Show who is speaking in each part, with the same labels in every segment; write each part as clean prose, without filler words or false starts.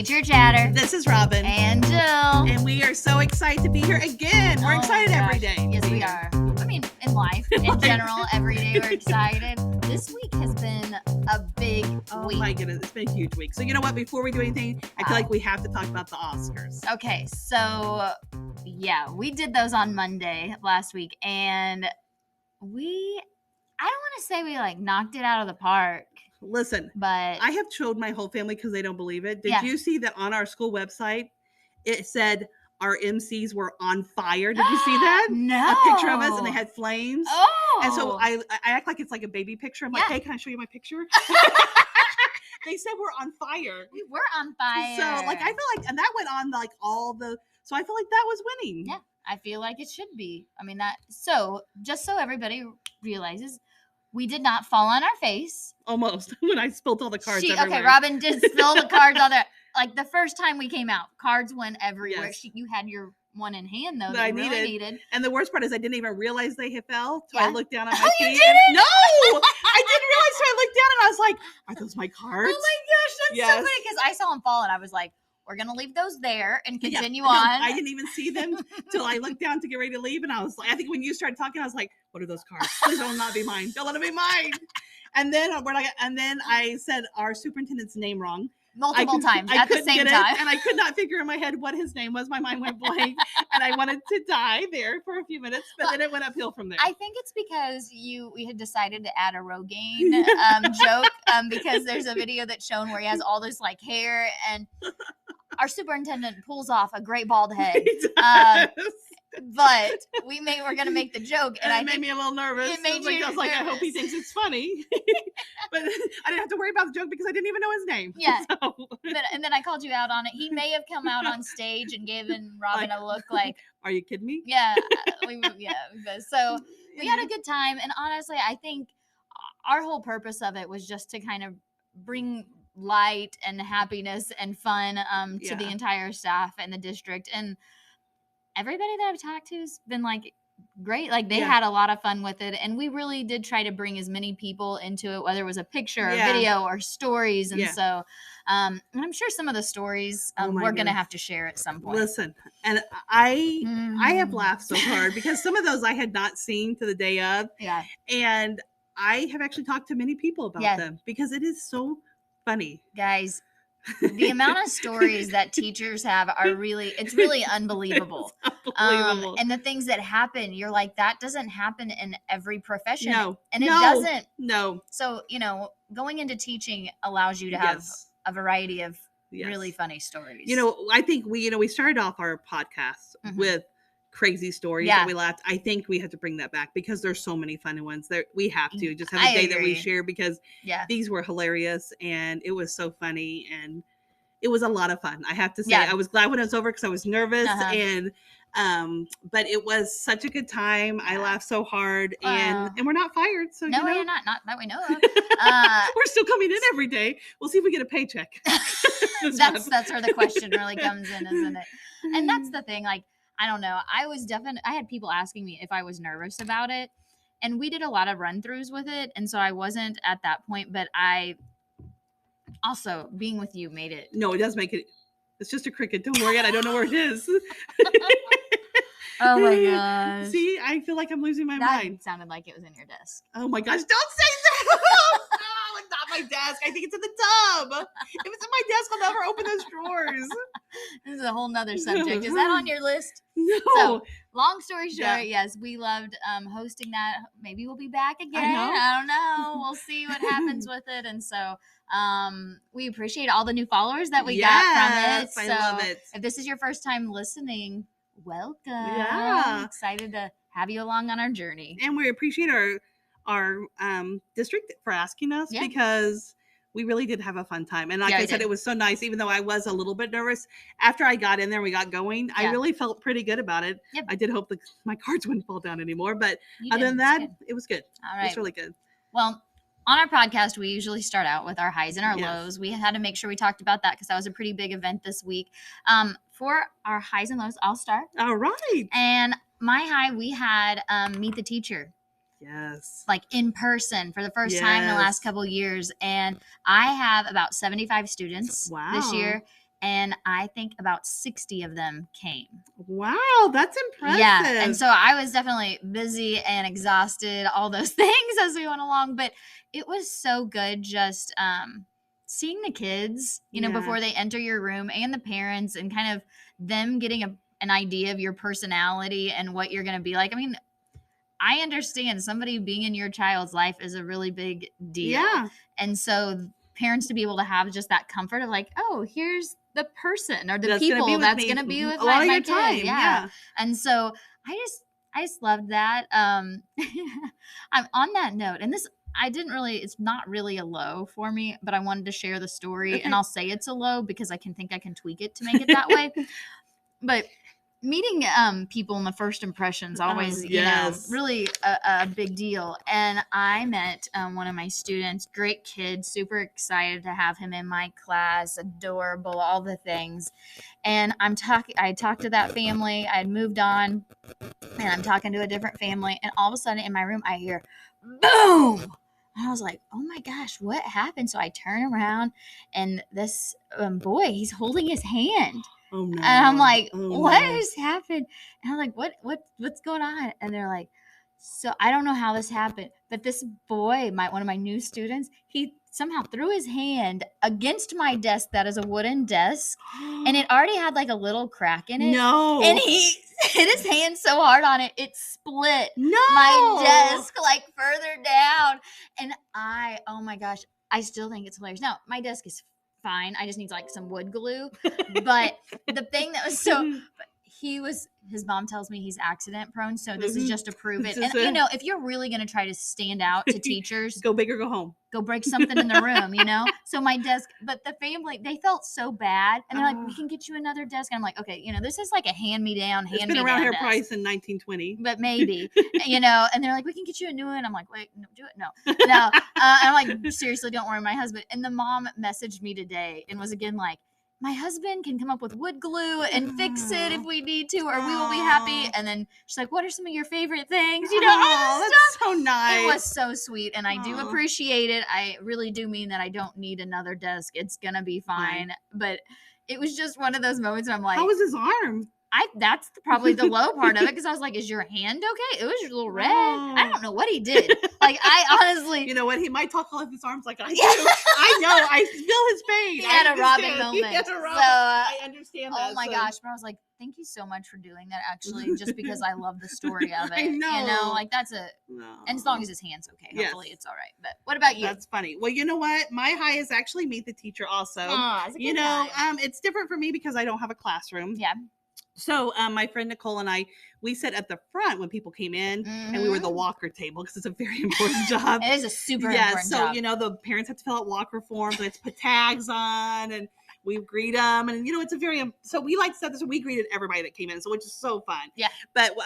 Speaker 1: Teacher Chatter.
Speaker 2: This is Robin.
Speaker 1: And Jill.
Speaker 2: And we are so excited to be here again. We're excited every day.
Speaker 1: Yes, we are. I mean, in life, in general, every day we're excited. This week has been a big week.
Speaker 2: Oh my goodness, it's been a huge week. So you know what? Before we do anything, I feel like we have to talk about the Oscars.
Speaker 1: Okay, so yeah, we did those on Monday last week, and I don't want to say we like knocked it out of the park.
Speaker 2: Listen,
Speaker 1: but
Speaker 2: I have showed my whole family because they don't believe it. Did you see that on our school website? It said our MCs were on fire. Did you see that?
Speaker 1: No.
Speaker 2: A picture of us and they had flames.
Speaker 1: Oh.
Speaker 2: And so I act like it's like a baby picture. I'm like, hey, can I show you my picture? They said we're on fire.
Speaker 1: We were on fire.
Speaker 2: So like I feel like, and that went on like all the. So I feel like that was winning.
Speaker 1: Yeah, I feel like it should be. I mean that. So just so everybody realizes, we did not fall on our face.
Speaker 2: Almost when I spilled all the cards everywhere.
Speaker 1: Okay, Robin did spill the cards on there. Like the first time we came out, cards went everywhere.
Speaker 2: Yes.
Speaker 1: You had your one in hand though that
Speaker 2: I
Speaker 1: you really needed.
Speaker 2: And the worst part is I didn't even realize they had fell. So
Speaker 1: Yeah.
Speaker 2: I looked down at my feet.
Speaker 1: You didn't?
Speaker 2: No, I didn't realize. So I looked down and I was like, "Are those my cards?"
Speaker 1: Oh my gosh, that's so funny because I saw them fall and I was like, "We're gonna leave those there and continue on."
Speaker 2: No, I didn't even see them till I looked down to get ready to leave, and I was like, I think when you started talking, I was like, "What are those cards? Please don't not be mine. Don't let them be mine." And then I said our superintendent's name wrong.
Speaker 1: Multiple times at the same time.
Speaker 2: And I could not figure in my head what his name was. My mind went blank and I wanted to die there for a few minutes, but then it went uphill from there.
Speaker 1: I think it's because we had decided to add a Rogaine joke because there's a video that's shown where he has all this like hair and our superintendent pulls off a great bald head. But we're gonna make the joke, and it
Speaker 2: made me a little nervous.
Speaker 1: It made
Speaker 2: I was like, I hope he thinks it's funny. But I didn't have to worry about the joke because I didn't even know his name.
Speaker 1: Yeah.
Speaker 2: So.
Speaker 1: And then I called you out on it. He may have come out on stage and given Robin a look like,
Speaker 2: "Are you kidding me?"
Speaker 1: Yeah, So we had a good time, and honestly, I think our whole purpose of it was just to kind of bring light and happiness and fun to the entire staff and the district, and everybody that I've talked to has been like great. Like they had a lot of fun with it, and we really did try to bring as many people into it, whether it was a picture, a video, or stories. And so and I'm sure some of the stories we're gonna have to share at some point.
Speaker 2: Listen, and I have laughed so hard because some of those I had not seen to the day of.
Speaker 1: Yeah.
Speaker 2: And I have actually talked to many people about them because it is so funny.
Speaker 1: Guys, the amount of stories that teachers have are really unbelievable.
Speaker 2: Unbelievable.
Speaker 1: And the things that happen, you're like, that doesn't happen in every profession.
Speaker 2: No.
Speaker 1: And it doesn't.
Speaker 2: No.
Speaker 1: So, going into teaching allows you to have a variety of really funny stories.
Speaker 2: I think we started off our podcast with crazy stories that we laughed. I think we have to bring that back because there's so many funny ones there. We have to just have a day that we share because these were hilarious and it was so funny and it was a lot of fun. I have to say, I was glad when it was over because I was nervous and but it was such a good time. I laughed so hard and we're not fired. So
Speaker 1: no, we're not that we know of.
Speaker 2: We're still coming in every day. We'll see if we get a paycheck.
Speaker 1: That's where the question really comes in, isn't it? And that's the thing, like, I don't know. I had people asking me if I was nervous about it, and we did a lot of run-throughs with it, and so I wasn't at that point, but I also, being with you made it.
Speaker 2: No, it does make it. It's just a cricket. Don't worry, I don't know where it is.
Speaker 1: Oh my gosh.
Speaker 2: See, I feel like I'm losing my mind.
Speaker 1: That sounded like it was in your desk.
Speaker 2: Oh my gosh, don't say that. No, it's not my desk. I think it's in the tub. If it's in my desk, I'll never open those drawers.
Speaker 1: This is a whole nother subject. Is that on your list?
Speaker 2: No.
Speaker 1: So, long story short, yes, we loved hosting that. Maybe we'll be back again. I don't know. We'll see what happens with it. And so we appreciate all the new followers that we got from it.
Speaker 2: I love it.
Speaker 1: If this is your first time listening, welcome.
Speaker 2: Yeah.
Speaker 1: Excited to have you along on our journey.
Speaker 2: And we appreciate our district for asking us because we really did have a fun time. And like I said, it was so nice, even though I was a little bit nervous. After I got in there, we got going, I really felt pretty good about it. Yep. I did hope my cards wouldn't fall down anymore. But other than that, it was good. All right. It was really good.
Speaker 1: Well, on our podcast, we usually start out with our highs and our lows. We had to make sure we talked about that because that was a pretty big event this week. For our highs and lows, I'll start.
Speaker 2: All right.
Speaker 1: And my high, we had Meet the Teacher.
Speaker 2: Yes.
Speaker 1: Like in person for the first time in the last couple of years. And I have about 75 students this year. And I think about 60 of them came.
Speaker 2: Wow, that's impressive.
Speaker 1: Yeah. And so I was definitely busy and exhausted, all those things as we went along. But it was so good just seeing the kids, you know, before they enter your room, and the parents, and kind of them getting an idea of your personality and what you're going to be like. I mean, I understand somebody being in your child's life is a really big deal.
Speaker 2: Yeah.
Speaker 1: And so parents to be able to have just that comfort of like, oh, here's the person or the people that's going to be with my kid. Yeah. And so I just loved that. I'm on that note, and this, it's not really a low for me, but I wanted to share the story, and I'll say it's a low because I can tweak it to make it that way. But meeting people in the first impressions always, you know, really a big deal. And I met one of my students, great kid, super excited to have him in my class, adorable, all the things. And I talked to that family. I had moved on, and I'm talking to a different family, and all of a sudden in my room I hear boom. And I was like, oh my gosh, what happened? So I turn around, and this boy, he's holding his hand.
Speaker 2: Oh no.
Speaker 1: And I'm like, what has happened? And I'm like, what's going on? And they're like, so I don't know how this happened, but this boy, one of my new students, he somehow threw his hand against my desk. That is a wooden desk. And it already had like a little crack in it.
Speaker 2: No.
Speaker 1: And he hit his hand so hard on it, it split my desk like further down. And oh my gosh, I still think it's hilarious. Now, my desk is fine. I just need like some wood glue. But the thing that was his mom tells me he's accident prone. So this is just to prove it. And you know, if you're really going to try to stand out to teachers,
Speaker 2: go big or go home.
Speaker 1: Go break something in the room, you know? So my desk, but the family, they felt so bad. And they're like, we can get you another desk. And I'm like, okay, you know, this is like a hand-me-down
Speaker 2: It's been around here price in 1920.
Speaker 1: But maybe, you know, and they're like, we can get you a new one. I'm like, wait, no, do it. No. And I'm like, seriously, don't worry, my husband. And the mom messaged me today and was again like, my husband can come up with wood glue and fix it if we need to, or we will be happy. And then she's like, what are some of your favorite things? You know,
Speaker 2: that's so nice.
Speaker 1: It was so sweet. And I do appreciate it. I really do mean that I don't need another desk. It's going to be fine. But it was just one of those moments where I'm like,
Speaker 2: how was his arm?
Speaker 1: That's probably the low part of it, because I was like, is your hand okay? It was a little red. I don't know what he did. Like, I honestly.
Speaker 2: You know what? He might talk off his arms like I do. I know. I feel his pain.
Speaker 1: He had a Robin moment. So,
Speaker 2: I understand that.
Speaker 1: Oh my gosh. But I was like, thank you so much for doing that, actually, just because I love the story of it.
Speaker 2: I know.
Speaker 1: You know, like that's and as long as his hand's okay, hopefully it's all right. But what about you?
Speaker 2: That's funny. Well, you know what? My high is actually meet the teacher also.
Speaker 1: You know,
Speaker 2: it's different for me because I don't have a classroom.
Speaker 1: Yeah.
Speaker 2: So my friend Nicole and I, we sat at the front when people came in, and we were the walker table because it's a very important job.
Speaker 1: It is a super important job.
Speaker 2: So, you know, the parents have to fill out walker forms, and it's put tags on, and we greet them. And, you know, it's a very, so we like to set this, we greeted everybody that came in, so which is so fun.
Speaker 1: Yeah.
Speaker 2: But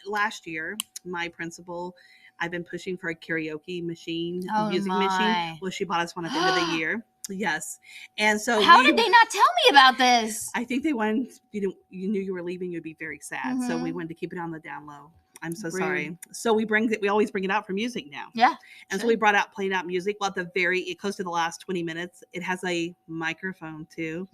Speaker 2: last year, my principal, I've been pushing for a karaoke machine, music machine. Well, she bought us one at the end of the year. Yes. And so
Speaker 1: how did they not tell me about this?
Speaker 2: I think they wanted, you knew you were leaving, you'd be very sad. So we wanted to keep it on the down low. I'm so sorry. So we always bring it out for music now.
Speaker 1: Yeah.
Speaker 2: And so we playing out music. Well, it close to the last 20 minutes, it has a microphone too.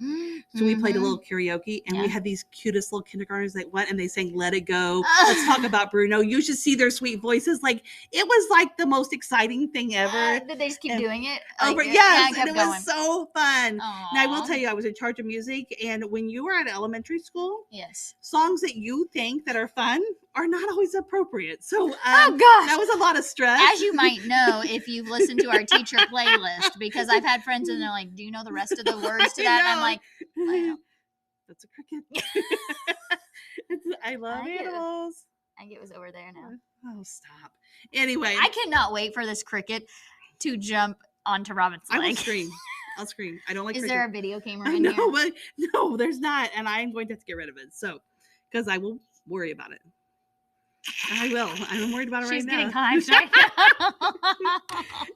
Speaker 2: So we played a little karaoke, and we had these cutest little kindergartners that went and they sang Let It Go. Let's talk about Bruno. You should see their sweet voices. Like, it was like the most exciting thing ever.
Speaker 1: Did they just keep doing it?
Speaker 2: Yes. And it was so fun. Aww. Now I will tell you, I was in charge of music, and when you were at elementary school, songs that you think that are fun are not always appropriate. So that was a lot of stress.
Speaker 1: As you might know, if you've listened to our teacher playlist, because I've had friends and they're like, do you know the rest of the words to that? And I'm like, I know.
Speaker 2: That's a cricket. I love animals.
Speaker 1: I think it was over there now.
Speaker 2: Oh, stop. Anyway.
Speaker 1: I cannot wait for this cricket to jump onto Robin's leg.
Speaker 2: I will scream. I'll scream. I don't like cricket.
Speaker 1: Is there a video camera in here?
Speaker 2: But no, there's not. And I'm going to have to get rid of it. So, because I will worry about it. I will. I'm worried about it right now.
Speaker 1: She's getting hyped right now.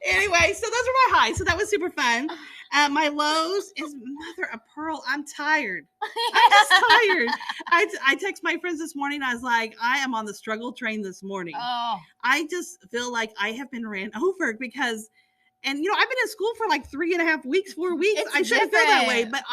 Speaker 2: Anyway, so those are my highs. So that was super fun. My lows is mother of pearl. I'm tired. I'm just tired. I text my friends this morning. I was like, I am on the struggle train this morning.
Speaker 1: Oh.
Speaker 2: I just feel like I have been ran over because And, I've been in school for like 3.5 weeks, 4 weeks. I shouldn't feel that way. But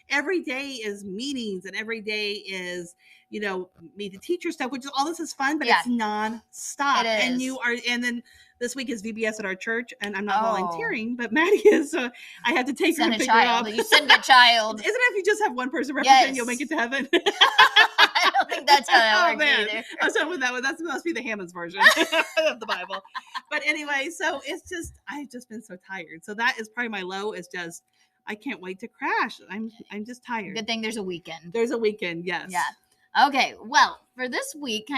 Speaker 2: every day is meetings and every day is, meet the teacher stuff, which is all this is fun, but it's nonstop. It is. And then this week is VBS at our church, and I'm not volunteering, but Maddie is, so I have to take her and pick her up.
Speaker 1: You send a child.
Speaker 2: Isn't it if you just have one person represent, you'll make it to heaven?
Speaker 1: I don't think that's how that works either.
Speaker 2: I'm sorry with that one. That must be the Hammond's version of the Bible. But anyway, so it's just, I've just been so tired. So that is probably my low, is just, I can't wait to crash. I'm just tired.
Speaker 1: Good thing there's a weekend.
Speaker 2: There's a weekend, yes.
Speaker 1: Yeah. Okay, well, for this week,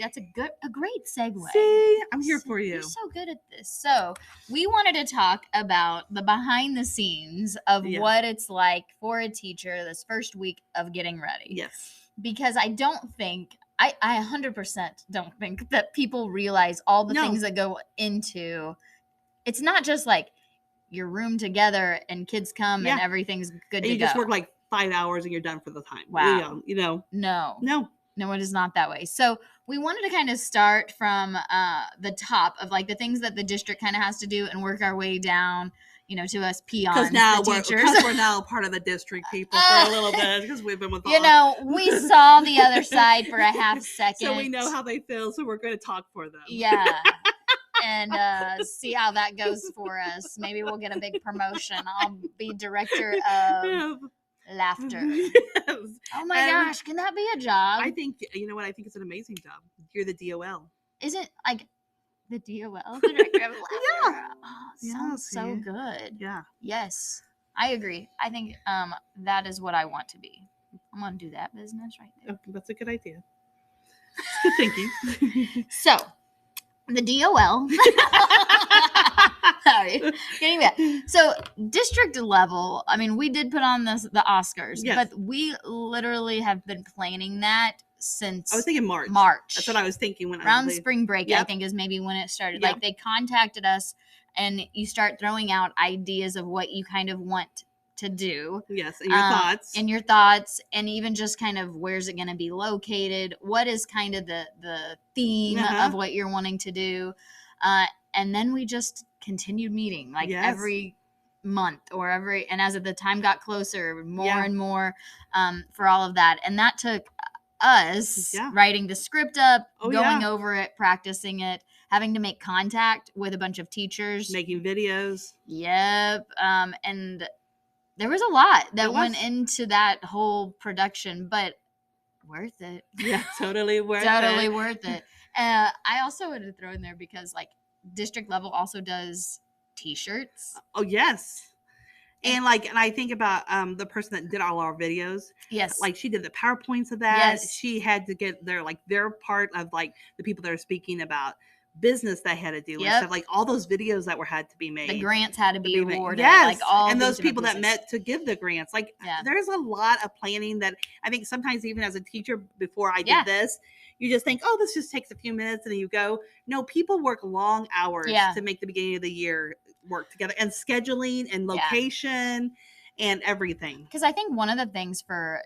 Speaker 1: that's a great segue.
Speaker 2: See, I'm here for you.
Speaker 1: You're so good at this. So, we wanted to talk about the behind the scenes of what it's like for a teacher this first week of getting ready.
Speaker 2: Yes.
Speaker 1: Because I don't think, I 100% don't think that people realize all the things that go into, it's not just like your room together and kids come and everything's good to go.
Speaker 2: You just work like 5 hours and you're done for the time.
Speaker 1: Wow.
Speaker 2: No,
Speaker 1: it is not that way. So we wanted to kind of start from the top of like the things that the district kind of has to do and work our way down, to us peons,
Speaker 2: because we're now part of the district people for a little bit, because we've been with
Speaker 1: we saw the other side for a half second.
Speaker 2: So we know how they feel, so we're going to talk for them.
Speaker 1: Yeah. And see how that goes for us. Maybe we'll get a big promotion. I'll be director of laughter. Yes. Oh my gosh, can that be a job?
Speaker 2: I think, I think it's an amazing job. You're the DOL.
Speaker 1: Is it like the DOL, the director of laughter? Sounds so good.
Speaker 2: Yeah.
Speaker 1: Yes, I agree. I think that is what I want to be. I'm going to do that business right there.
Speaker 2: Okay, that's a good idea. It's good thinking.
Speaker 1: So, the DOL. Sorry, getting back. So district level, I mean, we did put on the Oscars, but we literally have been planning that since,
Speaker 2: I was thinking March. That's what I was thinking when
Speaker 1: around spring break. I think is maybe when it started. Like they contacted us, and you start throwing out ideas of what you kind of want to do.
Speaker 2: Yes, and your thoughts.
Speaker 1: And your thoughts, and even just kind of where's it going to be located? What is kind of the theme of what you're wanting to do? And then we just continued meeting every month and as the time got closer, more and more for all of that. And that took us writing the script up, going over it, practicing it, having to make contact with a bunch of teachers.
Speaker 2: Making videos.
Speaker 1: Yep. And there was a lot that went into that whole production, but worth it.
Speaker 2: Yeah, totally worth it.
Speaker 1: Totally worth it. I also wanted to throw in there because district level also does t-shirts.
Speaker 2: Oh yes. And I think about the person that did all our videos.
Speaker 1: Yes.
Speaker 2: She did the PowerPoints of that. Yes. She had to get their part of the people that are speaking about business that had to do with stuff. All those videos that had to be made.
Speaker 1: The grants had to be awarded.
Speaker 2: Yes. And those people that met to give the grants. There's a lot of planning that I think sometimes even as a teacher before I did this, you just think, this just takes a few minutes and then you go. No, people work long hours to make the beginning of the year work together, and scheduling and location and everything.
Speaker 1: Because I think one of the things for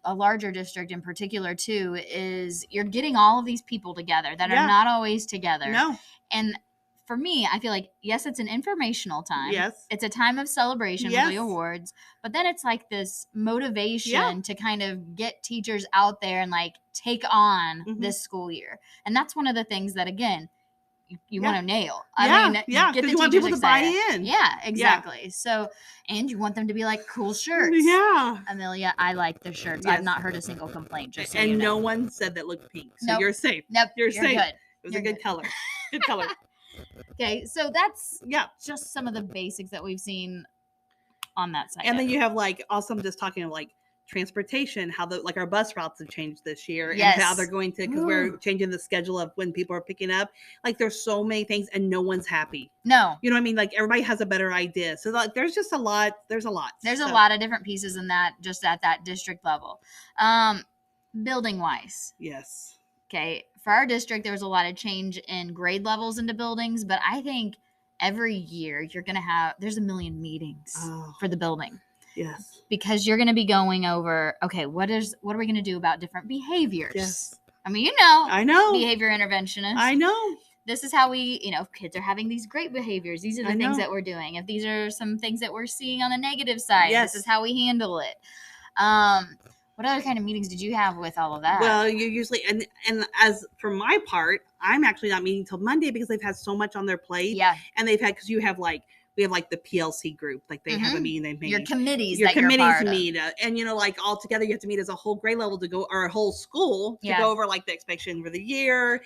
Speaker 1: a larger district in particular too is you're getting all of these people together that are not always together.
Speaker 2: No.
Speaker 1: And for me, I feel like, yes, it's an informational time.
Speaker 2: Yes.
Speaker 1: It's a time of celebration with the awards. But then it's this motivation to kind of get teachers out there and take on this school year. And that's one of the things that, again, you want to nail. I mean, get the
Speaker 2: you want people to buy in.
Speaker 1: Yeah, exactly. Yeah. So, and you want them to be cool shirts.
Speaker 2: Yeah.
Speaker 1: Amelia, I like the shirts. Yes. I've not heard a single complaint. Just so
Speaker 2: and no one said that looked pink. So you're safe.
Speaker 1: Nope.
Speaker 2: You're safe.
Speaker 1: Good.
Speaker 2: It was a good color. Good color.
Speaker 1: Okay, so that's just some of the basics that we've seen on that side.
Speaker 2: And then you have also I'm just talking of transportation, how our bus routes have changed this year and how they're going to, because we're changing the schedule of when people are picking up. There's so many things and no one's happy.
Speaker 1: No.
Speaker 2: You know what I mean? Everybody has a better idea. So there's just a lot. There's a lot.
Speaker 1: There's a lot of different pieces in that, just at that district level. Building wise.
Speaker 2: Yes.
Speaker 1: Okay. For our district, there was a lot of change in grade levels into buildings, but I think every year you're going to there's a million meetings for the building.
Speaker 2: Yes.
Speaker 1: Because you're going to be going over, okay, what are we going to do about different behaviors?
Speaker 2: Yes.
Speaker 1: I mean,
Speaker 2: I know.
Speaker 1: Behavior interventionist.
Speaker 2: I know.
Speaker 1: this is how we, if kids are having these great behaviors, these are the things that we're doing. If these are some things that we're seeing on the negative side, this is how we handle it. What other kind of meetings did you have with all of that?
Speaker 2: Well, you usually, and as for my part, I'm actually not meeting till Monday because they've had so much on their plate.
Speaker 1: Yeah.
Speaker 2: And they've had, because we have like the PLC group, like they have a meeting, they meet.
Speaker 1: Your committees
Speaker 2: meet. And, like all together, you have to meet as a whole grade level to go, or a whole school to go over like the expectation for the year,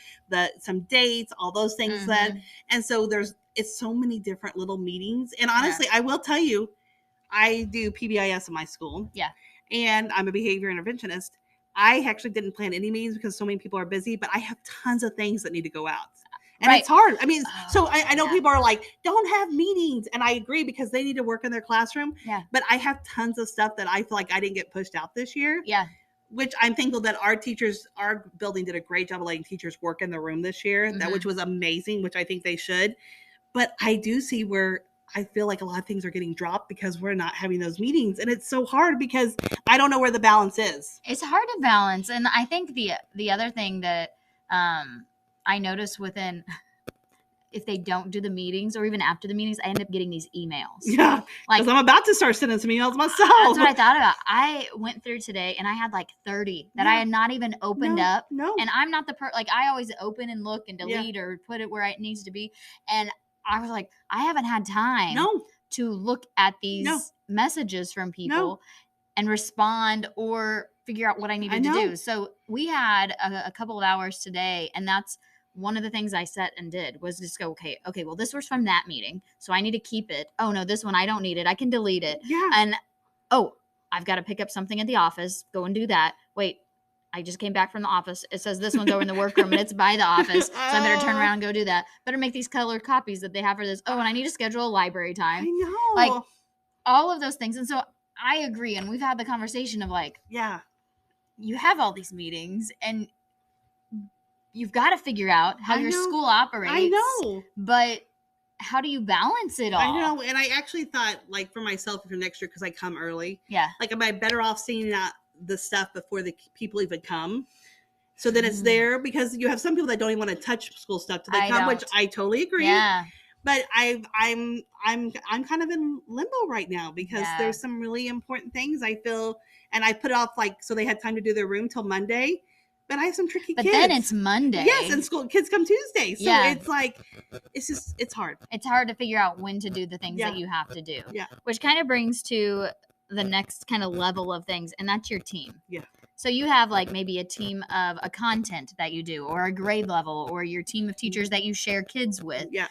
Speaker 2: some dates, all those things and so it's so many different little meetings. And honestly, I will tell you, I do PBIS in my school.
Speaker 1: Yeah.
Speaker 2: And I'm a behavior interventionist. I actually didn't plan any meetings because so many people are busy, but I have tons of things that need to go out. And it's hard. I mean, so I know people are like, don't have meetings. And I agree because they need to work in their classroom.
Speaker 1: Yeah.
Speaker 2: But I have tons of stuff that I feel like I didn't get pushed out this year.
Speaker 1: Yeah.
Speaker 2: Which I'm thankful that our building did a great job of letting teachers work in the room this year, which was amazing, which I think they should. But I do see where I feel like a lot of things are getting dropped because we're not having those meetings. And it's so hard because I don't know where the balance is.
Speaker 1: It's hard to balance. And I think the other thing that I notice if they don't do the meetings or even after the meetings, I end up getting these emails. Yeah.
Speaker 2: Because I'm about to start sending some emails myself.
Speaker 1: That's what I thought about. I went through today and I had like 30 that I had not even opened up.
Speaker 2: No.
Speaker 1: And I'm not I always open and look and delete or put it where it needs to be. And I was like, I haven't had time to look at these messages from people and respond or figure out what I needed to do. So we had a couple of hours today, and that's one of the things I set and did was just go, okay, well, this was from that meeting, so I need to keep it. Oh, no, this one, I don't need it. I can delete it.
Speaker 2: Yeah.
Speaker 1: And, I've got to pick up something at the office, go and do that. Wait, I just came back from the office. It says this one's over in the workroom and it's by the office. So I better turn around and go do that. Better make these colored copies that they have for this. Oh, and I need to schedule a library time.
Speaker 2: I know.
Speaker 1: Like all of those things. And so I agree. And we've had the conversation of like, you have all these meetings and you've got to figure out how your school operates.
Speaker 2: I know.
Speaker 1: But how do you balance it all?
Speaker 2: I know. And I actually thought like for myself for next year, because I come early.
Speaker 1: Yeah.
Speaker 2: Like, am I better off seeing out the stuff before the people even come, so then it's there, because you have some people that don't even want to touch school stuff till they come, which I totally agree.
Speaker 1: Yeah.
Speaker 2: But I'm kind of in limbo right now because there's some really important things I feel, and I put off like so they had time to do their room till Monday, but I have some tricky kids.
Speaker 1: But then it's Monday.
Speaker 2: Yes, and school kids come Tuesday, so it's like it's hard.
Speaker 1: It's hard to figure out when to do the things that you have to do.
Speaker 2: Yeah,
Speaker 1: which kind of brings to the next kind of level of things, and that's your team.
Speaker 2: Yeah.
Speaker 1: So you have like maybe a team of a content that you do, or a grade level, or your team of teachers that you share kids with.
Speaker 2: Yeah.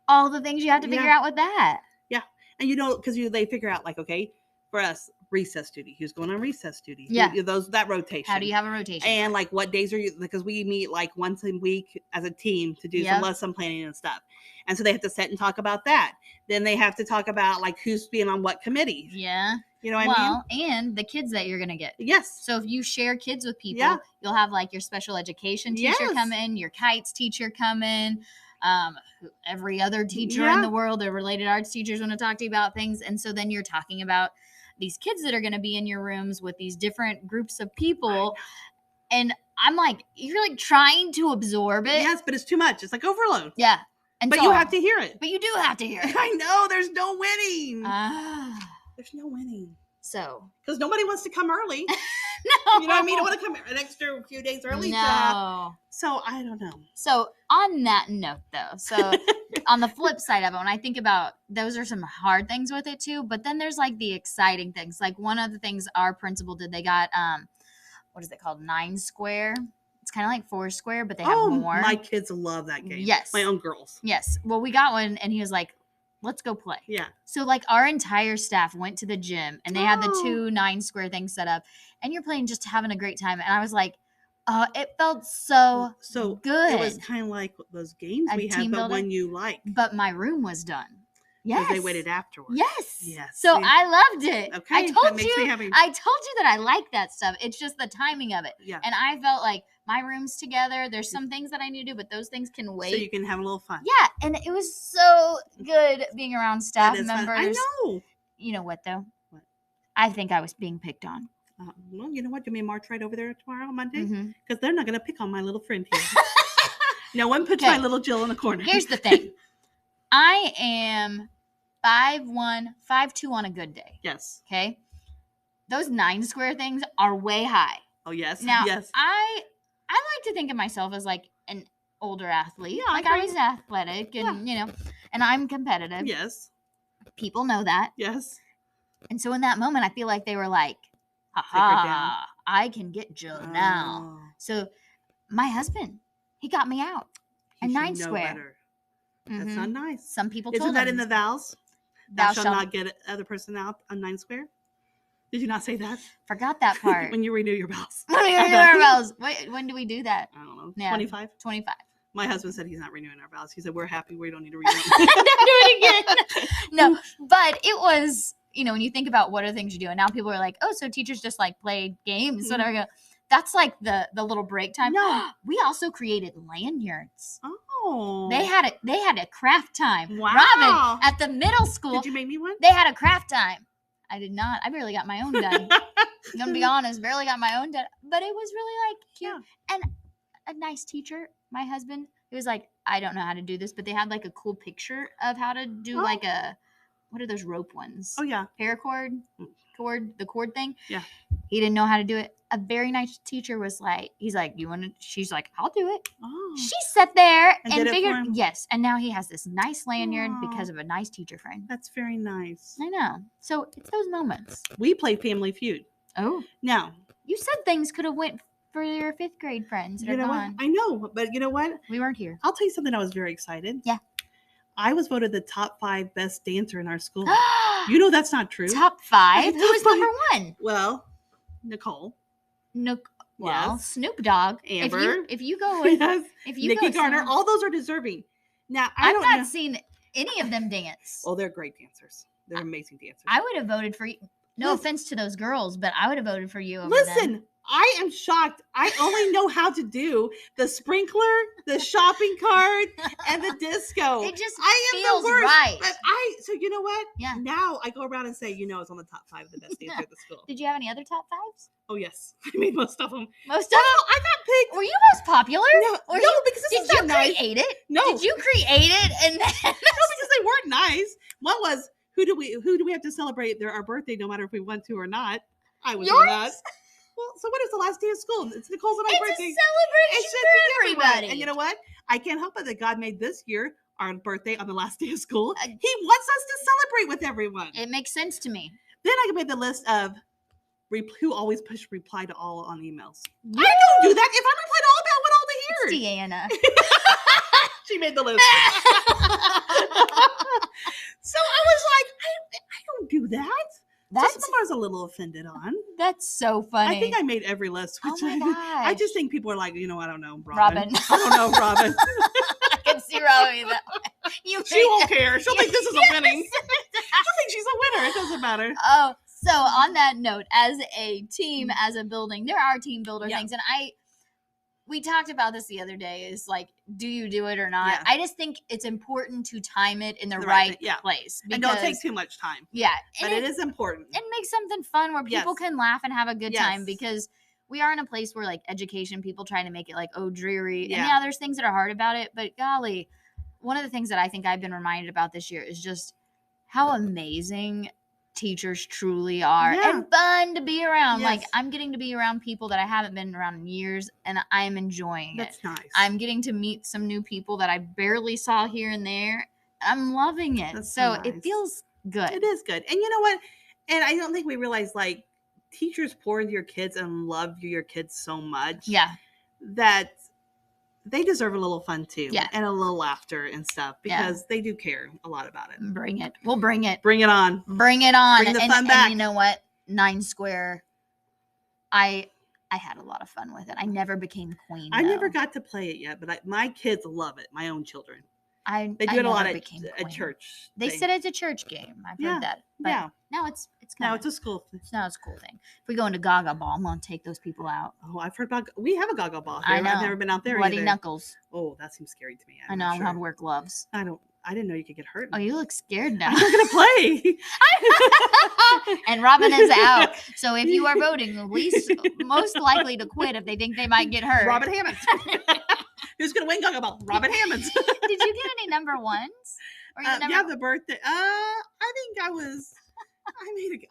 Speaker 1: All the things you have to figure out with that.
Speaker 2: Yeah. And because they figure out like, okay, for us, recess duty. Who's going on recess duty?
Speaker 1: Yeah.
Speaker 2: That rotation.
Speaker 1: How do you have a rotation?
Speaker 2: And like what days are you, because we meet like once a week as a team to do some lesson planning and stuff. And so they have to sit and talk about that. Then they have to talk about like who's being on what committee.
Speaker 1: Yeah.
Speaker 2: You know what I mean?
Speaker 1: And the kids that you're going to get.
Speaker 2: Yes.
Speaker 1: So if you share kids with people, you'll have like your special education teacher come in, your kites teacher come in, every other teacher in the world, or related arts teachers want to talk to you about things. And so then you're talking about these kids that are going to be in your rooms with these different groups of people. And I'm like, you're like trying to absorb it.
Speaker 2: Yes, but it's too much. It's like overload.
Speaker 1: Yeah.
Speaker 2: But you have to hear it.
Speaker 1: But you do have to hear it.
Speaker 2: I know. There's no winning. There's no winning.
Speaker 1: So.
Speaker 2: Because nobody wants to come early.
Speaker 1: No.
Speaker 2: You know what I mean? I want to come an extra few days early.
Speaker 1: No.
Speaker 2: So I don't know.
Speaker 1: So on that note, though, on the flip side of it, when I think about, those are some hard things with it too, but then there's like the exciting things. Like one of the things our principal did, they got, what is it called? 9 Square. It's kind of like 4 Square, but they have more.
Speaker 2: My kids love that game.
Speaker 1: Yes.
Speaker 2: My own girls.
Speaker 1: Yes. Well, we got one and he was like, let's go play.
Speaker 2: Yeah.
Speaker 1: So like our entire staff went to the gym and they had the 2 9 Square things set up and you're playing, just having a great time. And I was like, it felt so good.
Speaker 2: It was kind of like those games we had, but when you like.
Speaker 1: But my room was done. Yes.
Speaker 2: Because they waited afterwards.
Speaker 1: Yes. So I loved it.
Speaker 2: Okay.
Speaker 1: I told you that I like that stuff. It's just the timing of it.
Speaker 2: Yeah.
Speaker 1: And I felt like my room's together. There's some things that I need to do, but those things can wait.
Speaker 2: So you can have a little fun.
Speaker 1: Yeah. And it was so good being around staff members.
Speaker 2: Fun. I know.
Speaker 1: You know what, though?
Speaker 2: What?
Speaker 1: I think I was being picked on.
Speaker 2: Well, you know what? You may march right over there tomorrow, Monday? Because they're not going to pick on my little friend here. No one puts my little Jill in the corner.
Speaker 1: Here's the thing. I am 5'1", 5'2" on a good day.
Speaker 2: Yes.
Speaker 1: Okay. Those 9 square things are way high.
Speaker 2: Oh, yes.
Speaker 1: Now,
Speaker 2: yes.
Speaker 1: I like to think of myself as like an older athlete. Yeah, like I was athletic and, and I'm competitive.
Speaker 2: Yes.
Speaker 1: People know that.
Speaker 2: Yes.
Speaker 1: And so in that moment, I feel like they were like, ha, I can get Jill now. So my husband, he got me out. A 9 square. Better.
Speaker 2: That's not nice.
Speaker 1: Some people
Speaker 2: told
Speaker 1: Isn't
Speaker 2: that in the vows? Thou shalt not get other person out on 9 square? Did you not say that?
Speaker 1: Forgot that part.
Speaker 2: When you renew your vows.
Speaker 1: When we renew our vows. Wait, when do we do that?
Speaker 2: I don't know. 25?
Speaker 1: 25.
Speaker 2: My husband said he's not renewing our vows. He said, we're happy. We don't need to renew them.
Speaker 1: Don't do it again. No, but it was, when you think about what are things you do, and now people are like, oh, so teachers just like play games, whatever. That's like the little break time.
Speaker 2: No.
Speaker 1: We also created lanyards.
Speaker 2: Oh.
Speaker 1: They had a craft time.
Speaker 2: Wow.
Speaker 1: Robin, at the middle school.
Speaker 2: Did you make me one?
Speaker 1: They had a craft time. I did not. I barely got my own done. I'm going to be honest, barely got my own done. But it was really like cute. Yeah. And a nice teacher, my husband, he was like, I don't know how to do this, but they had like a cool picture of how to do like what are those rope ones?
Speaker 2: Oh, yeah.
Speaker 1: Paracord, the cord thing.
Speaker 2: Yeah.
Speaker 1: He didn't know how to do it. A very nice teacher was like, he's like, you want to? She's like, I'll do it.
Speaker 2: Oh.
Speaker 1: She sat there and
Speaker 2: did
Speaker 1: figured,
Speaker 2: it for him?
Speaker 1: yes. And now he has this nice lanyard because of a nice teacher friend.
Speaker 2: That's very nice.
Speaker 1: I know. So it's those moments.
Speaker 2: We play Family Feud.
Speaker 1: Oh.
Speaker 2: Now.
Speaker 1: You said things could have went for your 5th grade friends that are gone.
Speaker 2: I know, but you know what?
Speaker 1: We weren't here.
Speaker 2: I'll tell you something. I was very excited.
Speaker 1: Yeah.
Speaker 2: I was voted the top 5 best dancer in our school. You know that's not true.
Speaker 1: Top 5? Who was number 1?
Speaker 2: Well, Nicole.
Speaker 1: Well, yes. Snoop Dogg.
Speaker 2: Amber.
Speaker 1: If you go with
Speaker 2: Nikki Garner, all those are deserving. Now, I've
Speaker 1: not seen any of them dance.
Speaker 2: Oh, they're great dancers. They're amazing dancers.
Speaker 1: I would have voted for you. No offense to those girls, but I would have voted for you over them.
Speaker 2: I am shocked. I only know how to do the sprinkler, the shopping cart, and the disco.
Speaker 1: It just feels right.
Speaker 2: But so you know what?
Speaker 1: Yeah.
Speaker 2: Now I go around and say, it's on the top 5 of the best dancer at the school.
Speaker 1: Did you have any other top 5s?
Speaker 2: Oh, yes. I made most of them.
Speaker 1: Most of them?
Speaker 2: I got picked.
Speaker 1: Were you most popular?
Speaker 2: No, because this is not nice.
Speaker 1: Did you create it?
Speaker 2: No.
Speaker 1: Did you create it? And then...
Speaker 2: No, because they weren't nice. One was, who do we have to celebrate our birthday no matter if we want to or not? I was on that. Well, so what is the last day of school? It's Nicole's and my birthday.
Speaker 1: It's a celebration for everybody.
Speaker 2: And you know what? I can't help it that God made this year our birthday on the last day of school. He wants us to celebrate with everyone.
Speaker 1: It makes sense to me.
Speaker 2: Then I made the list of who always push reply to all on emails. I don't do that. If I reply to all of that, I want all to hear.
Speaker 1: It's Deanna.
Speaker 2: She made the list. So I was like, I don't do that. That's something I was a little offended on.
Speaker 1: That's so funny.
Speaker 2: I think I made every list.
Speaker 1: Oh my gosh.
Speaker 2: I just think people are like, I don't know,
Speaker 1: Robin.
Speaker 2: I don't know, Robin.
Speaker 1: I can see Robin that way.
Speaker 2: She won't care. She'll think this is a winning. She'll think she's a winner. It doesn't matter.
Speaker 1: Oh, so on that note, as a team, as a building, there are team builder things. And we talked about this the other day, is like, do you do it or not? Yeah. I just think it's important to time it in the right place.
Speaker 2: And don't take too much time.
Speaker 1: Yeah.
Speaker 2: But it is important.
Speaker 1: And make something fun where people can laugh and have a good time, because we are in a place where like education, people try to make it like, oh, dreary. Yeah. And there's things that are hard about it, but golly, one of the things that I think I've been reminded about this year is just how amazing teachers truly are and fun to be around. Yes. Like, I'm getting to be around people that I haven't been around in years, and I'm enjoying it.
Speaker 2: That's nice.
Speaker 1: I'm getting to meet some new people that I barely saw here and there. I'm loving it.
Speaker 2: That's
Speaker 1: so
Speaker 2: nice.
Speaker 1: It feels good.
Speaker 2: It is good. And you know what? And I don't think we realize, like, teachers pour into your kids and love your kids so much that they deserve a little fun too, and a little laughter and stuff, because they do care a lot about it.
Speaker 1: Bring it. We'll bring it.
Speaker 2: Bring it on.
Speaker 1: Bring it on.
Speaker 2: Bring the fun back.
Speaker 1: And you know what? 9 Square. I had a lot of fun with it. I never became queen.
Speaker 2: I never got to play it yet, but my kids love it. My own children. They do it a lot at church.
Speaker 1: They said it's a church game. I've heard that. But now it's
Speaker 2: now it's a school thing.
Speaker 1: Now it's a cool thing. If we go into Gaga Ball, I'm going to take those people out.
Speaker 2: Oh, I've heard about. We have a Gaga Ball here. I know. I've never been out there.
Speaker 1: Bloody
Speaker 2: either.
Speaker 1: knuckles.
Speaker 2: Oh, that seems scary to me.
Speaker 1: I know. I'm going to wear gloves.
Speaker 2: I didn't know you could get hurt.
Speaker 1: Oh, you look scared now.
Speaker 2: I'm not going to play.
Speaker 1: And Robin is out. So if you are voting, most likely to quit if they think they might get hurt.
Speaker 2: Robin Hammond. Who's going to win? Talk about Robin Hammonds.
Speaker 1: Did you get any number ones?
Speaker 2: Yeah, the birthday. I think I was.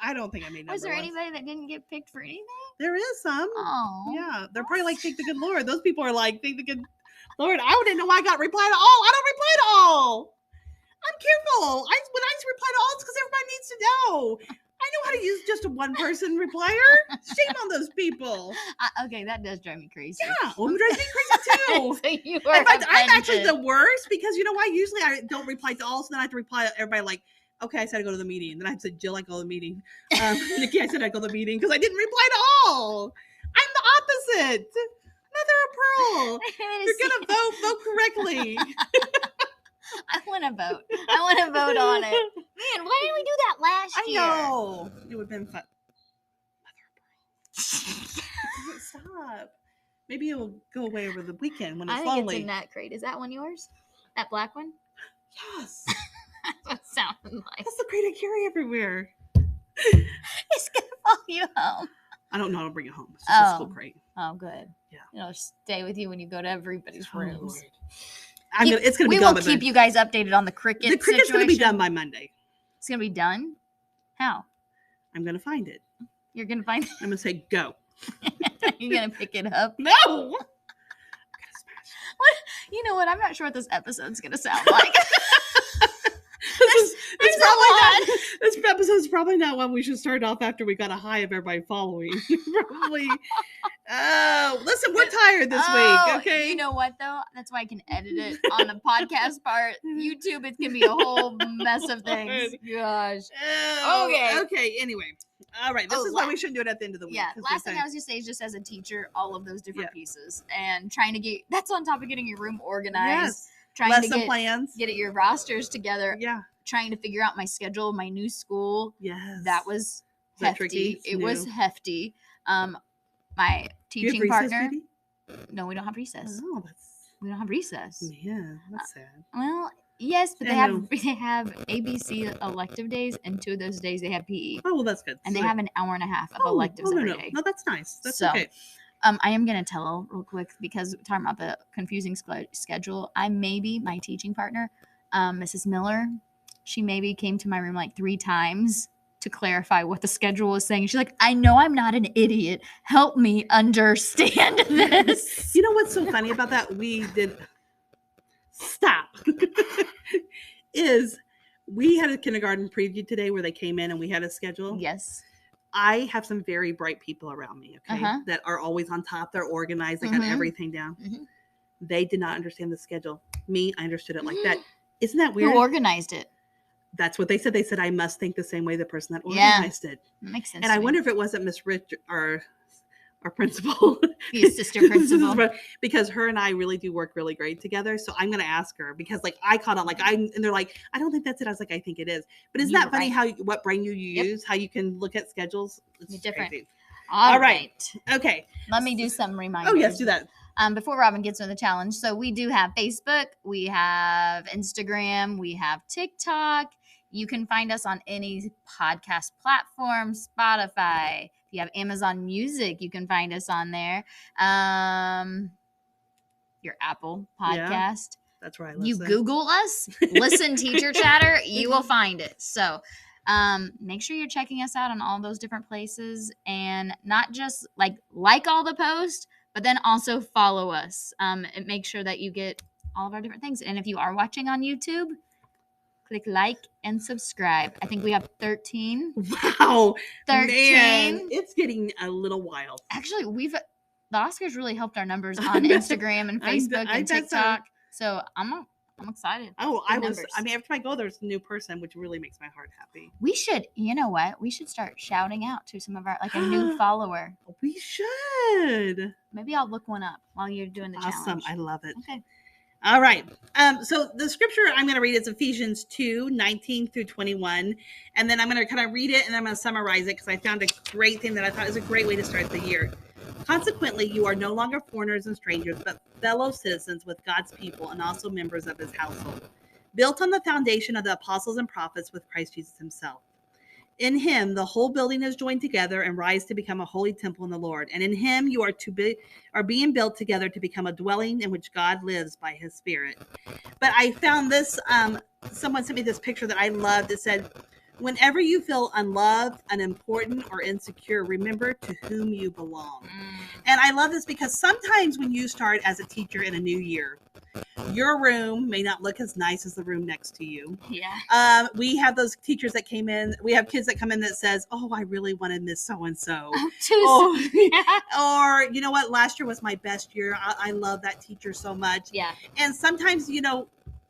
Speaker 2: I don't think I made number
Speaker 1: Was there
Speaker 2: ones.
Speaker 1: anybody that didn't get picked for anything?
Speaker 2: There is some.
Speaker 1: Oh.
Speaker 2: Yeah, they're probably like, thank the good Lord. Those people are like, thank the good Lord. I didn't know I got reply to all. I don't reply to all. I'm careful. When I reply to all, it's because everybody needs to know. I know how to use just a one-person replier. Shame on those people.
Speaker 1: Okay, that does drive me crazy.
Speaker 2: Yeah, it drives me crazy too.
Speaker 1: So you are
Speaker 2: in fact, I'm actually the worst because you know why? Usually I don't reply to all, so then I have to reply to everybody like, okay, I said I go to the meeting. Then I have to say, Jill, I go to the meeting. Nikki, I said I go to the meeting because I didn't reply to all. I'm the opposite. Mother of pearl. You're going to vote correctly.
Speaker 1: I want to vote. I want to vote on it. Man, why didn't we do that last year?
Speaker 2: I know. It would have been fun. Stop. Maybe it will go away over the weekend when it's lonely.
Speaker 1: I think it's in that crate. Is that one yours? That black one?
Speaker 2: Yes.
Speaker 1: That's what it sounded like.
Speaker 2: That's the crate I carry everywhere.
Speaker 1: It's going to follow you home.
Speaker 2: I don't know how to bring it home. It's just a school crate.
Speaker 1: Oh, good.
Speaker 2: Yeah.
Speaker 1: It'll stay with you when you go to everybody's rooms.
Speaker 2: Lord. It's going to be
Speaker 1: done.
Speaker 2: We
Speaker 1: will keep you guys updated on the cricket
Speaker 2: The cricket's going to be done by Monday.
Speaker 1: It's going to be done? How?
Speaker 2: I'm going to find it.
Speaker 1: You're going to find it?
Speaker 2: I'm going to say go.
Speaker 1: You're going to pick it up?
Speaker 2: No! I'm going
Speaker 1: to smash it. What? You know what? I'm not sure what this episode's going to sound like.
Speaker 2: This episode's probably not one we should start off after we got a high of everybody following. Probably. Listen, we're tired this week. Okay.
Speaker 1: You know what though? That's why I can edit it on the podcast part. YouTube, it's gonna be a whole mess of things. Gosh.
Speaker 2: Okay. Anyway. All right. This is why we shouldn't do it at the end of the week.
Speaker 1: Yeah. Last thing I was gonna say is just as a teacher, all of those different pieces and trying to that's on top of getting your room organized.
Speaker 2: Yes.
Speaker 1: Trying
Speaker 2: Lesson
Speaker 1: to
Speaker 2: plans.
Speaker 1: Get your rosters together.
Speaker 2: Yeah.
Speaker 1: Trying to figure out my schedule, my new school.
Speaker 2: Yes.
Speaker 1: That was hefty. It was hefty. My teaching partner. No, we don't have recess.
Speaker 2: Oh,
Speaker 1: we don't have recess.
Speaker 2: Yeah, that's sad.
Speaker 1: Well, yes, but they have ABC elective days, and 2 of those days they have PE.
Speaker 2: Oh, well, that's good.
Speaker 1: And they have an hour and a half of electives every day.
Speaker 2: No, that's nice. That's okay.
Speaker 1: I am going to tell real quick because we're talking about the confusing schedule. My teaching partner, Mrs. Miller, she maybe came to my room like 3 times to clarify what the schedule was saying. She's like, I know I'm not an idiot. Help me understand this.
Speaker 2: You know what's so funny about that? We had a kindergarten preview today where they came in and we had a schedule.
Speaker 1: Yes.
Speaker 2: I have some very bright people around me, okay, that are always on top. They're organized. They got everything down. Mm-hmm. They did not understand the schedule. Me, I understood it like that. Isn't that weird?
Speaker 1: Who organized it?
Speaker 2: That's what they said. They said, I must think the same way the person that organized it.
Speaker 1: That makes sense.
Speaker 2: And I wonder if it wasn't Miss Rich, our principal.
Speaker 1: The assistant principal.
Speaker 2: Because her and I really do work really great together. So I'm going to ask her because like I caught on and they're like, I don't think that's it. I was like, I think it is. But isn't that funny what brain you use, how you can look at schedules? It's
Speaker 1: different.
Speaker 2: Crazy.
Speaker 1: All right.
Speaker 2: Okay.
Speaker 1: Let me do some reminders.
Speaker 2: Oh, yes, do that.
Speaker 1: Before Robin gets into the challenge. So we do have Facebook, we have Instagram, we have TikTok. You can find us on any podcast platform, Spotify. If you have Amazon Music, you can find us on there. Your Apple podcast.
Speaker 2: Yeah, that's right.
Speaker 1: You Google us, listen Teacher Chatter, you will find it. So make sure you're checking us out on all those different places and not just like all the posts, but then also follow us and make sure that you get all of our different things. And if you are watching on YouTube, click like and subscribe. I think we have 13.
Speaker 2: Wow.
Speaker 1: 13.
Speaker 2: Man, it's getting a little wild.
Speaker 1: Actually, the Oscars really helped our numbers on Instagram and Facebook and TikTok. So I'm excited.
Speaker 2: Oh, every time I go, there's a new person, which really makes my heart happy.
Speaker 1: We should, you know what? We should start shouting out to some of our, like a new follower.
Speaker 2: We should.
Speaker 1: Maybe I'll look one up while you're doing the challenge.
Speaker 2: Awesome. I love it.
Speaker 1: Okay.
Speaker 2: All right. So the scripture I'm going to read is Ephesians 2:19-21. And then I'm going to kind of read it and I'm going to summarize it because I found a great thing that I thought was a great way to start the year. Consequently, you are no longer foreigners and strangers, but fellow citizens with God's people and also members of his household, built on the foundation of the apostles and prophets with Christ Jesus himself. In him, the whole building is joined together and rise to become a holy temple in the Lord. And in him, you are being built together to become a dwelling in which God lives by his Spirit. But I found this, someone sent me this picture that I loved. It said, whenever you feel unloved, unimportant, or insecure, remember to whom you belong. And I love this because sometimes when you start as a teacher in a new year, your room may not look as nice as the room next to you.
Speaker 1: Yeah.
Speaker 2: We have those teachers that came in. We have kids that come in that says, "Oh, I really wanted Miss So-and-so." Or, you know what? Last year was my best year. I love that teacher so much.
Speaker 1: Yeah.
Speaker 2: And sometimes, you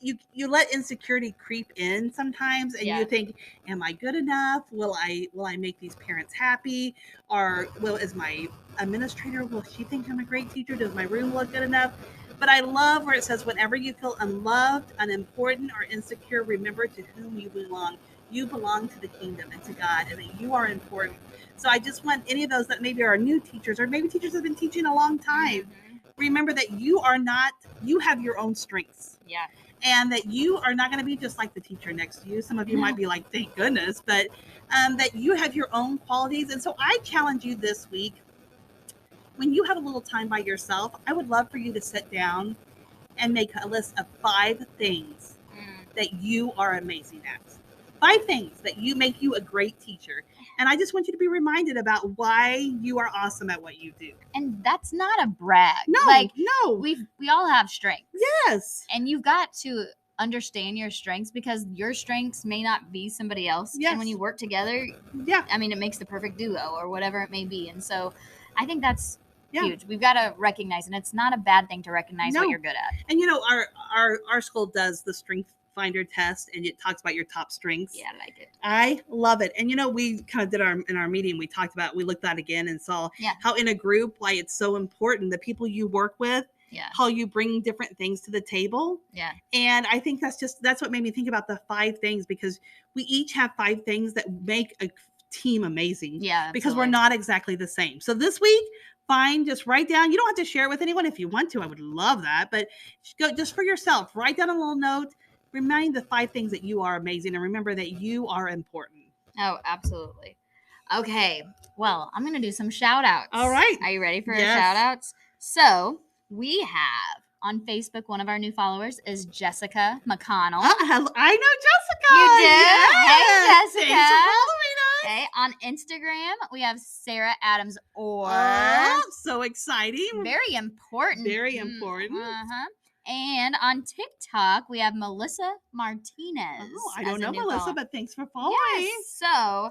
Speaker 2: you let insecurity creep in sometimes, and you think, "Am I good enough? Will I make these parents happy? Or is my administrator, will she think I'm a great teacher? Does my room look good enough?" But I love where it says, whenever you feel unloved, unimportant, or insecure, remember to whom you belong. You belong to the kingdom and to God, and that you are important. So I just want any of those that maybe are new teachers, or maybe teachers that have been teaching a long time, remember that you have your own strengths.
Speaker 1: Yeah.
Speaker 2: And that you are not going to be just like the teacher next to you. Some of you might be like, thank goodness, but that you have your own qualities. And so I challenge you this week, when you have a little time by yourself, I would love for you to sit down and make a list of 5 things that you are amazing at. 5 things that make you a great teacher. And I just want you to be reminded about why you are awesome at what you do.
Speaker 1: And that's not a brag.
Speaker 2: No.
Speaker 1: We all have strengths.
Speaker 2: Yes.
Speaker 1: And you've got to understand your strengths, because your strengths may not be somebody else.
Speaker 2: Yes.
Speaker 1: And when you work together, I mean, it makes the perfect duo or whatever it may be. And so I think that's huge. We've got to recognize, and it's not a bad thing to recognize what you're good at.
Speaker 2: And our school does the strength finder test, and it talks about your top strengths.
Speaker 1: Yeah, I like it.
Speaker 2: I love it. And we kind of did in our meeting, we looked at it again and saw how in a group, why it's so important, the people you work with, how you bring different things to the table.
Speaker 1: Yeah.
Speaker 2: And I think that's what made me think about the 5 things, because we each have 5 things that make a team amazing.
Speaker 1: Yeah.
Speaker 2: Absolutely. Because we're not exactly the same. So this week, just write down. You don't have to share it with anyone if you want to. I would love that. But go just for yourself. Write down a little note. Remind the 5 things that you are amazing, and remember that you are important.
Speaker 1: Oh, absolutely. Okay. Well, I'm going to do some shout outs.
Speaker 2: All right.
Speaker 1: Are you ready for our shout outs? So we have on Facebook, one of our new followers is Jessica McConnell.
Speaker 2: I know Jessica.
Speaker 1: You do?
Speaker 2: Yes.
Speaker 1: Hey, Jessica.
Speaker 2: Thanks for following us.
Speaker 1: Okay. On Instagram, we have Sarah Adams Orr.
Speaker 2: Oh, so exciting.
Speaker 1: Very important.
Speaker 2: Very important.
Speaker 1: And on TikTok, we have Melissa Martinez.
Speaker 2: Oh, I don't know Melissa, but thanks for following.
Speaker 1: Yes. So,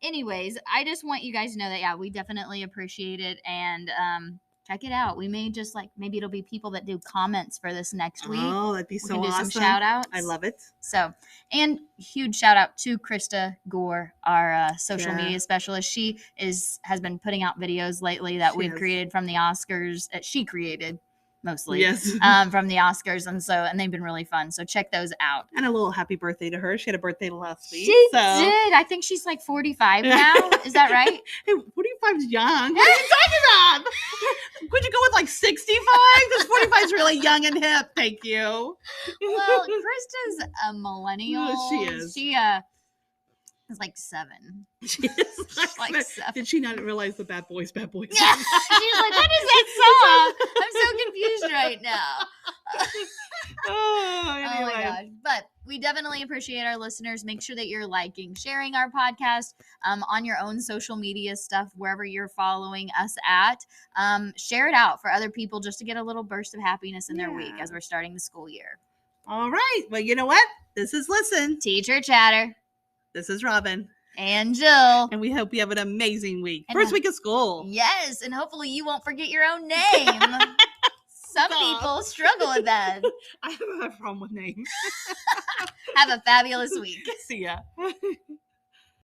Speaker 1: anyways, I just want you guys to know that, we definitely appreciate it. And check it out. We may just maybe it'll be people that do comments for this next week.
Speaker 2: Oh, that'd be so awesome. We can do some
Speaker 1: shout outs.
Speaker 2: I love it.
Speaker 1: So, and huge shout out to Krista Gore, our social media specialist. She has been putting out videos lately that we've created from the Oscars. She created mostly from the Oscars, and they've been really fun, so check those out. And
Speaker 2: a little happy birthday to her. She had a birthday last week.
Speaker 1: She did. I think she's 45 now. Is that right?
Speaker 2: Hey, 45's young. What are you talking about? Could you go with 65? Because 45 is really young and hip. Thank you.
Speaker 1: Well, Krista's a millennial.
Speaker 2: She is.
Speaker 1: She is 7.
Speaker 2: She is 7. Did she not realize the Bad Boys?
Speaker 1: Yeah. She's like, what is that song? I'm so confused right now.
Speaker 2: Anyway.
Speaker 1: Oh my gosh. But we definitely appreciate our listeners. Make sure that you're liking, sharing our podcast on your own social media stuff, wherever you're following us at. Share it out for other people just to get a little burst of happiness in their week as we're starting the school year.
Speaker 2: All right. Well, you know what? This is Listen.
Speaker 1: Teacher Chatter.
Speaker 2: This is Robin.
Speaker 1: And Jill.
Speaker 2: And we hope you have an amazing week. First week of school.
Speaker 1: Yes. And hopefully you won't forget your own name. Some people struggle with that.
Speaker 2: I have a problem with names.
Speaker 1: Have a fabulous week.
Speaker 2: See ya.